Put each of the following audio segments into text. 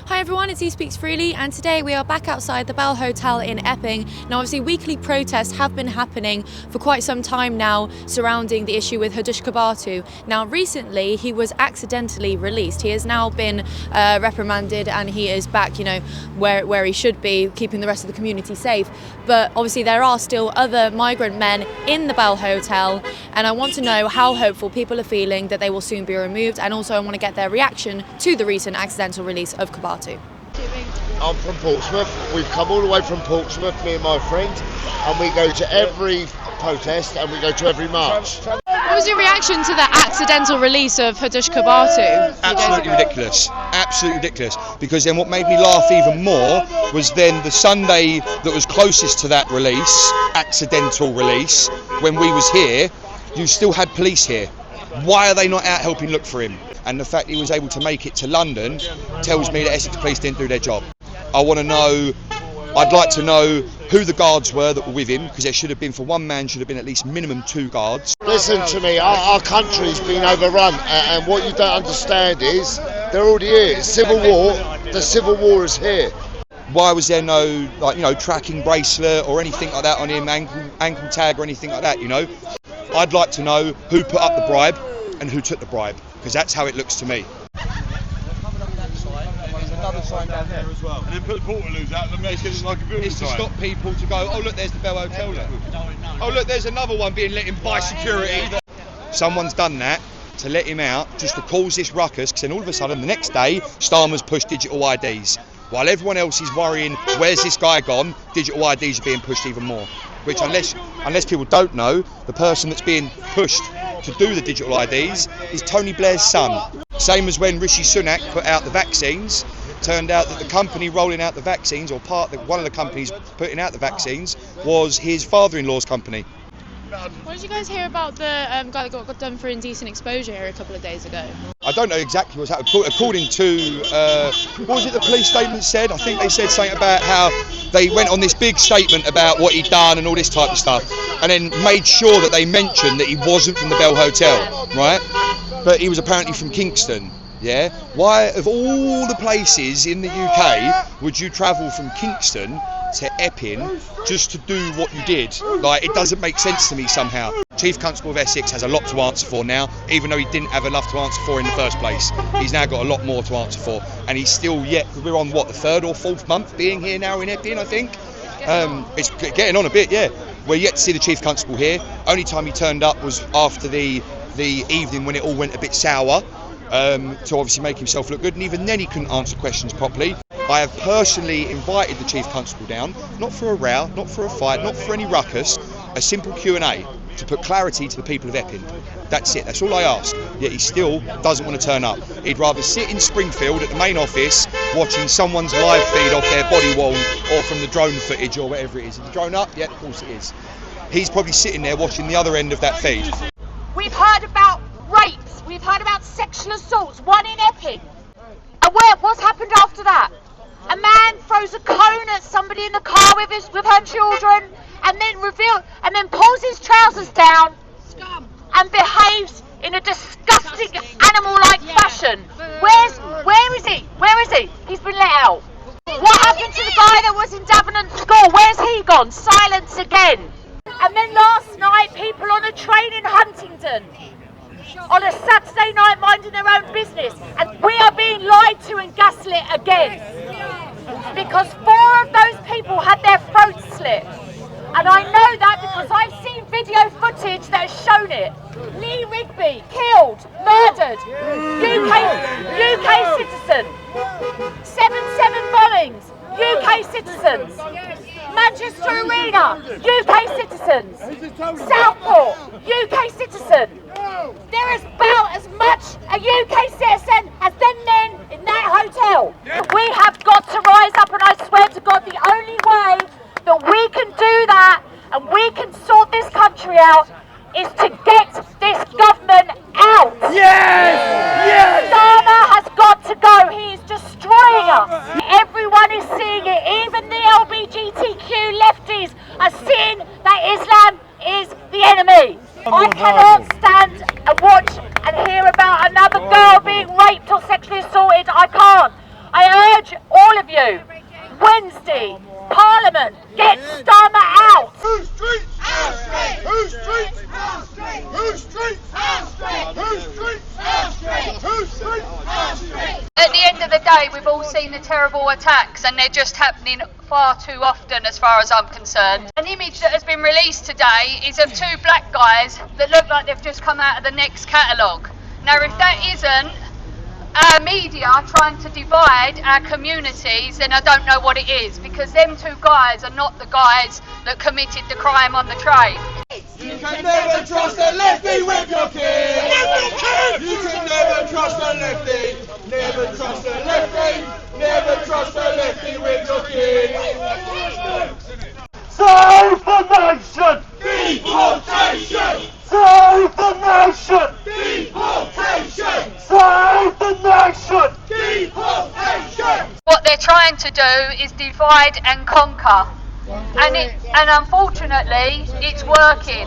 Hi everyone, it's Speaks Freely, and today we are back outside the Bell Hotel in Epping. Now obviously weekly protests have been happening for quite some time now surrounding the issue with Hadush Kebatu. Now recently he was accidentally released. He has now been reprimanded and he is back, where he should be, keeping the rest of the community safe. But obviously there are still other migrant men in the Bell Hotel, and I want to know how hopeful people are feeling that they will soon be removed, and also I want to get their reaction to the recent accidental release of Kebatu. I'm from Portsmouth. We've come all the way from Portsmouth, me and my friend, and we go to every protest and we go to every march. What was your reaction to the accidental release of Hadush Kebatu? Absolutely ridiculous. Absolutely ridiculous. Because then what made me laugh even more was then the Sunday that was closest to that release, accidental release, when we was here, you still had police here. Why are they not out helping look for him? And the fact he was able to make it to London tells me that Essex Police didn't do their job. I'd like to know who the guards were that were with him, because there should have been, for one man, should have been at least minimum 2 guards. Listen to me, our country's been overrun, and what you don't understand is, they're already here. It's civil war, the civil war is here. Why was there no, tracking bracelet or anything like that on him, ankle tag or anything like that, I'd like to know who put up the bribe and who took the bribe, because that's how it looks to me. There's another sign down there as well. And then put the portaloos out and make it like a building It's to stop people to go, oh look, there's the Bell Hotel there. Oh look, there's another one being let in by security. Someone's done that to let him out, just to cause this ruckus, because then all of a sudden the next day, Starmer's pushed digital IDs. While everyone else is worrying, where's this guy gone, digital IDs are being pushed even more. Which unless people don't know, the person that's being pushed to do the digital IDs is Tony Blair's son. Same as when Rishi Sunak put out the vaccines, turned out that the company rolling out the vaccines, or one of the companies putting out the vaccines, was his father-in-law's company. What did you guys hear about the guy that got done for indecent exposure here a couple of days ago? I don't know exactly what's happened. According to, what was it the police statement said? I think they said something about how they went on this big statement about what he'd done and all this type of stuff, and then made sure that they mentioned that he wasn't from the Bell Hotel, right? But he was apparently from Kingston, yeah? Why, of all the places in the UK, would you travel from Kingston to Epping just to do what you did? It doesn't make sense to me somehow. Chief Constable of Essex has a lot to answer for now, even though he didn't have enough to answer for in the first place. He's now got a lot more to answer for, and he's still we're on the 3rd or 4th month being here now in Epping, I think. It's getting on a bit, yeah. We're yet to see the Chief Constable here. Only time he turned up was after the evening when it all went a bit sour, to obviously make himself look good, and even then he couldn't answer questions properly. I have personally invited the Chief Constable down, not for a row, not for a fight, not for any ruckus, a simple Q&A to put clarity to the people of Epping. That's it, that's all I ask. Yet he still doesn't want to turn up. He'd rather sit in Springfield at the main office watching someone's live feed off their body wall or from the drone footage or whatever it is. Is the drone up? Yeah, of course it is. He's probably sitting there watching the other end of that feed. We've heard about rapes, we've heard about sexual assaults, one in Epping. And what's happened after that? A man throws a cone at somebody in the car with her children, and then pulls his trousers down and behaves in a disgusting animal-like fashion. Where is he? Where is he? He's been let out. What happened to the guy that was in Davenant School? Where's he gone? Silence again. And then last night, people on a train in Huntingdon, on a Saturday night, minding their own business, and we are being lied to and gaslit again, because 4 of those people had their throats slit, and I know that because I've seen video footage that has shown it. Lee Rigby, killed, murdered, UK citizen. 7/7 bombings, UK citizens. Manchester Arena, UK citizens. Southport, UK citizen. There is about as much a UK citizen as them men in that hotel. We have got to rise up, and I swear to God, the only way that we can do that and we can sort this country out is to get this government out. Yes! Yes! Starmer has got to go. He is destroying us. Everyone is seeing it. Even the LGBTQ lefties are seeing that Islam is the enemy. I cannot stand and watch and hear about another girl being raped or sexually assaulted. I can't. I urge of you, Wednesday, Parliament, get Starmer out! Whose streets? Our streets! Whose streets? Our streets! Whose streets? Our streets! Whose streets? Our streets! Whose streets? Our streets! At the end of the day, we've all seen the terrible attacks, and they're just happening far too often as far as I'm concerned. An image that has been released today is of two black guys that look like they've just come out of the Next catalogue. Now, if that isn't our media trying to divide our communities, then I don't know what it is, because them two guys are not the guys that committed the crime on the train. You can never trust a lefty with your kids! You can never trust a lefty! Never trust a lefty! Never trust a lefty with your kids! Save the nation! Deportation! Save the nation! Deportation! Save the nation! Deportation! What they're trying to do is divide and conquer. And unfortunately, it's working.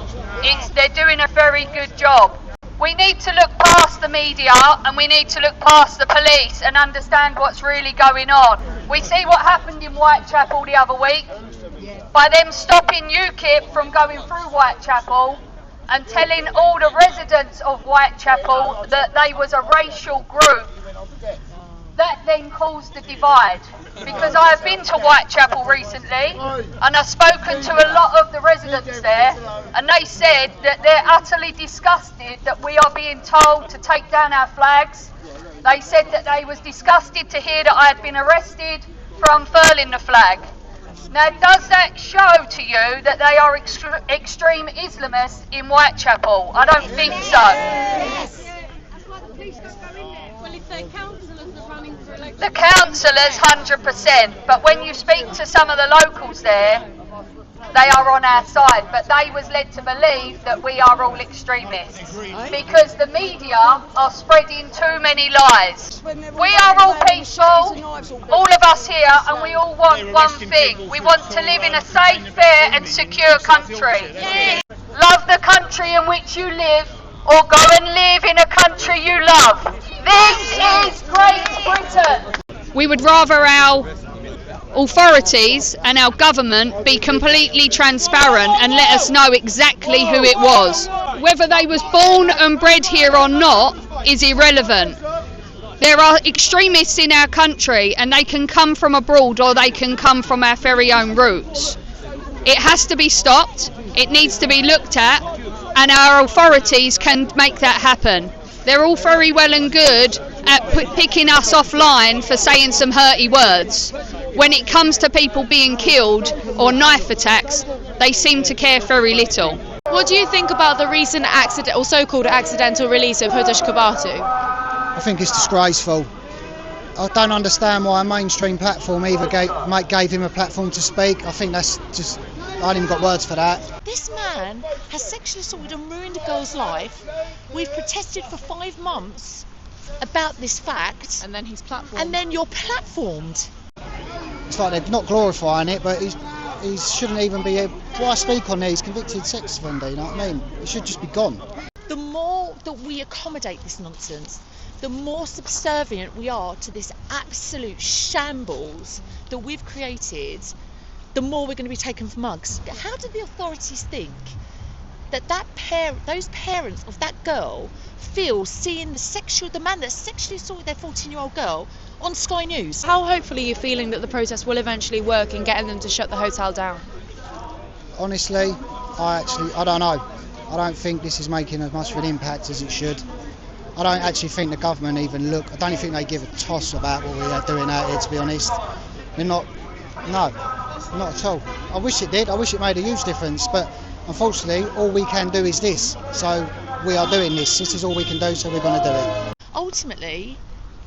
They're doing a very good job. We need to look past the media, and we need to look past the police and understand what's really going on. We see what happened in Whitechapel the other week by them stopping UKIP from going through Whitechapel and telling all the residents of Whitechapel that they was a racial group. That then caused the divide, because I have been to Whitechapel recently and I've spoken to a lot of the residents there, and they said that they're utterly disgusted that we are being told to take down our flags. They said that they was disgusted to hear that I had been arrested for unfurling the flag. Now, does that show to you that they are extreme Islamists in Whitechapel? I don't think so. The councillors, 100%, but when you speak to some of the locals there, they are on our side, but they was led to believe that we are all extremists because the media are spreading too many lies. We are all peaceful, all of us here, and we all want one thing. We want to live in a safe, fair and secure country. Love the country in which you live, or go and live in a country you love. This is Great Britain. We would rather our authorities and our government be completely transparent and let us know exactly who it was. Whether they was born and bred here or not is irrelevant. There are extremists in our country, and they can come from abroad or they can come from our very own roots. It has to be stopped, it needs to be looked at, and our authorities can make that happen. They're all very well and good at picking us offline for saying some hurty words. When it comes to people being killed or knife attacks, they seem to care very little. What do you think about the recent accident or so-called accidental release of Hadush Kebatu? I think it's disgraceful. I don't understand why a mainstream platform either gave him a platform to speak. I think that's just, I haven't even got words for that. This man has sexually assaulted and ruined a girl's life. We've protested for 5 months about this fact. And then he's platformed. And then you're platformed. It's like they're not glorifying it, but he shouldn't even be able. Why speak on there? He's convicted sex offender, you know what I mean? It should just be gone. The more that we accommodate this nonsense, the more subservient we are to this absolute shambles that we've created, the more we're going to be taken for mugs. How do the authorities think that those parents of that girl feel seeing the man that sexually assaulted their 14-year-old girl on Sky News? How hopefully are you feeling that the protest will eventually work in getting them to shut the hotel down? Honestly, I don't know. I don't think this is making as much of an impact as it should. I don't actually think the government even look. I don't even think they give a toss about what we are doing out here, to be honest. They're not. No, not at all. I wish it did. I wish it made a huge difference, but unfortunately, all we can do is this. So we are doing this. This is all we can do, so we're going to do it. Ultimately,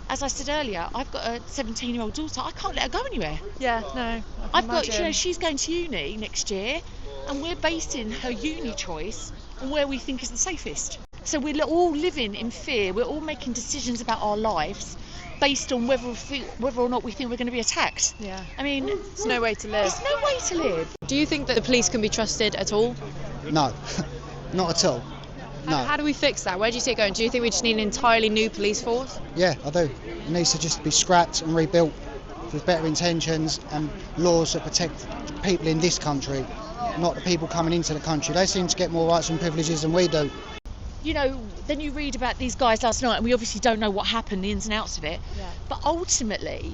as I said earlier, I've got a 17-year-old daughter. I can't let her go anywhere. Yeah, no. I've got, she's going to uni next year, and we're basing her uni choice on where we think is the safest. So we're all living in fear. We're all making decisions about our lives based on whether or not we think we're going to be attacked. Yeah. I mean, it's no way to live. It's no way to live. Do you think that the police can be trusted at all? No, not at all. No. How do we fix that? Where do you see it going? Do you think we just need an entirely new police force? Yeah, I do. It needs to just be scrapped and rebuilt. with better intentions and laws that protect people in this country, not the people coming into the country. They seem to get more rights and privileges than we do. You know, then you read about these guys last night, and we obviously don't know what happened, the ins and outs of it. Yeah. But ultimately,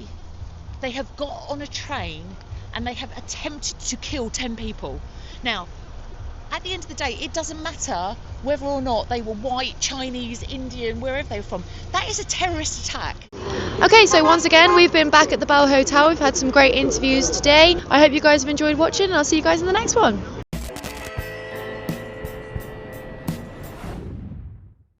they have got on a train and they have attempted to kill 10 people. Now, at the end of the day, it doesn't matter whether or not they were white, Chinese, Indian, wherever they were from. That is a terrorist attack. Okay, so once again, we've been back at the Bell Hotel. We've had some great interviews today. I hope you guys have enjoyed watching, and I'll see you guys in the next one.